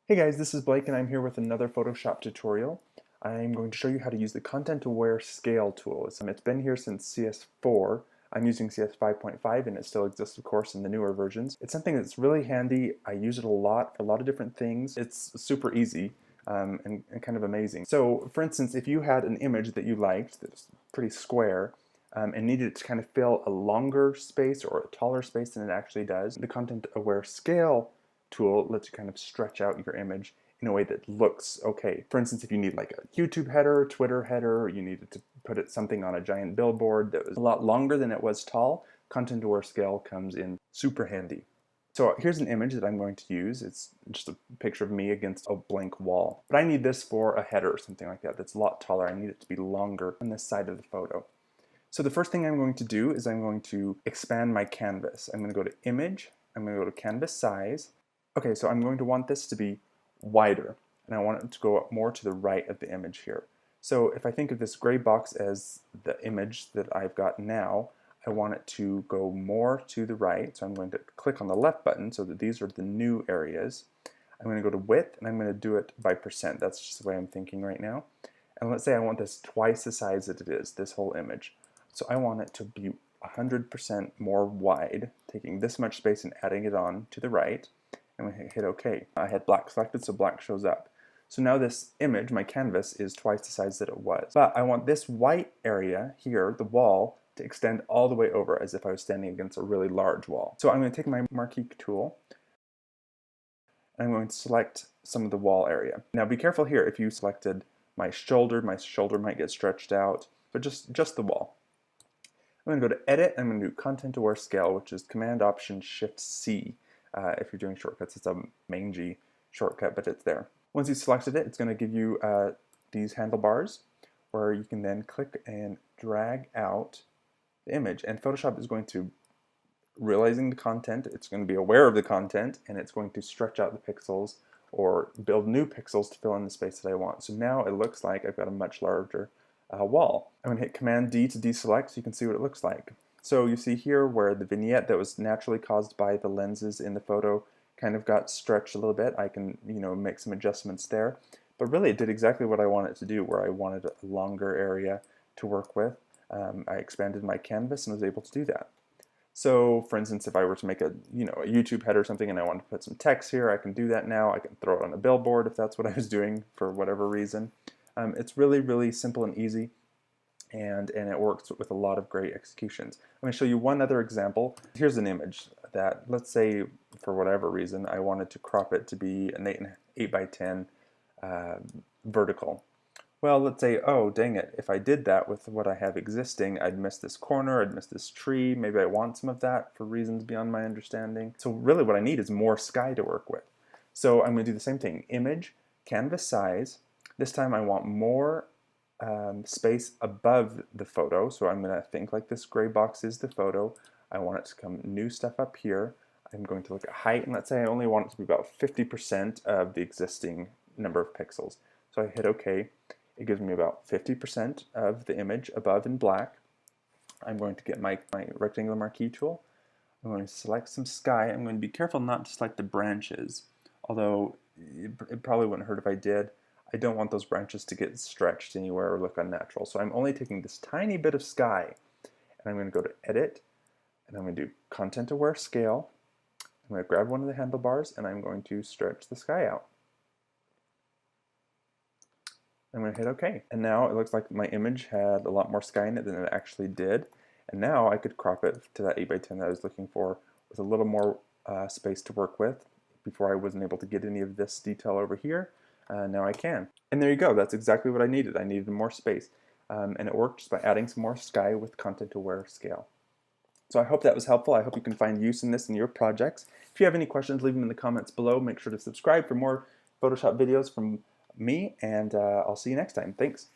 Hey guys, this is Blake and I'm here with another Photoshop tutorial. I'm going to show you how to use the content-aware scale tool. It's been here since CS4. I'm using CS5.5 and it still exists, of course, in the newer versions. It's something that's really handy. I use it a lot for a lot of different things. It's super easy and kind of amazing. So, for instance, if you had an image that you liked that's pretty square and needed to kind of fill a longer space or a taller space than it actually does, the content-aware scale tool lets you kind of stretch out your image in a way that looks okay. For instance, if you need like a YouTube header, Twitter header, or you needed to put something on a giant billboard that was a lot longer than it was tall, content-aware scale comes in super handy. So here's an image that I'm going to use. It's just a picture of me against a blank wall. But I need this for a header or something like that that's a lot taller. I need it to be longer on this side of the photo. So the first thing I'm going to do is I'm going to expand my canvas. I'm going to go to Image, I'm going to go to Canvas Size. Okay, so I'm going to want this to be wider, and I want it to go up more to the right of the image here. So if I think of this gray box as the image that I've got now, I want it to go more to the right, so I'm going to click on the left button so that these are the new areas. I'm going to go to width, and I'm going to do it by percent. That's just the way I'm thinking right now. And let's say I want this twice the size that it is, this whole image. So I want it to be 100% more wide, taking this much space and adding it on to the right. And we hit OK. I had black selected, so black shows up. So now this image, my canvas, is twice the size that it was. But I want this white area here, the wall, to extend all the way over as if I was standing against a really large wall. So I'm going to take my marquee tool, and I'm going to select some of the wall area. Now be careful here, if you selected my shoulder might get stretched out, but just the wall. I'm going to go to Edit, I'm going to do Content-Aware Scale, which is Command-Option-Shift-C. If you're doing shortcuts, it's a mangy shortcut, but it's there. Once you've selected it, it's going to give you these handlebars where you can then click and drag out the image. And Photoshop is going to, realizing the content, it's going to be aware of the content, and it's going to stretch out the pixels or build new pixels to fill in the space that I want. So now it looks like I've got a much larger wall. I'm going to hit Command D to deselect so you can see what it looks like. So you see here where the vignette that was naturally caused by the lenses in the photo kind of got stretched a little bit. I can, make some adjustments there. But really it did exactly what I wanted to do, where I wanted a longer area to work with. I expanded my canvas and was able to do that. So for instance, if I were to make a YouTube header or something and I wanted to put some text here, I can do that now. I can throw it on a billboard if that's what I was doing for whatever reason. It's really, really simple and easy. And it works with a lot of great executions. I'm going to show you one other example. Here's an image that, let's say, for whatever reason, I wanted to crop it to be an 8 by 10 vertical. Well, let's say, oh, dang it, if I did that with what I have existing, I'd miss this corner, I'd miss this tree, maybe I want some of that for reasons beyond my understanding. So really what I need is more sky to work with. So I'm going to do the same thing. Image, canvas size. This time I want more space above the photo, so I'm going to think like this gray box is the photo. I want it to come new stuff up here. I'm going to look at height, and let's say I only want it to be about 50% of the existing number of pixels. So I hit OK. It gives me about 50% of the image above in black. I'm going to get my rectangular marquee tool. I'm going to select some sky. I'm going to be careful not to select the branches, although it probably wouldn't hurt if I did. I don't want those branches to get stretched anywhere or look unnatural. So I'm only taking this tiny bit of sky, and I'm going to go to Edit, and I'm going to do Content-Aware Scale. I'm going to grab one of the handlebars, and I'm going to stretch the sky out. I'm going to hit OK. And now it looks like my image had a lot more sky in it than it actually did. And now I could crop it to that 8 by 10 that I was looking for with a little more space to work with. Before I wasn't able to get any of this detail over here. Now I can. And there you go, that's exactly what I needed. I needed more space. And it worked just by adding some more sky with content-aware scale. So I hope that was helpful. I hope you can find use in this in your projects. If you have any questions, leave them in the comments below. Make sure to subscribe for more Photoshop videos from me, and I'll see you next time. Thanks.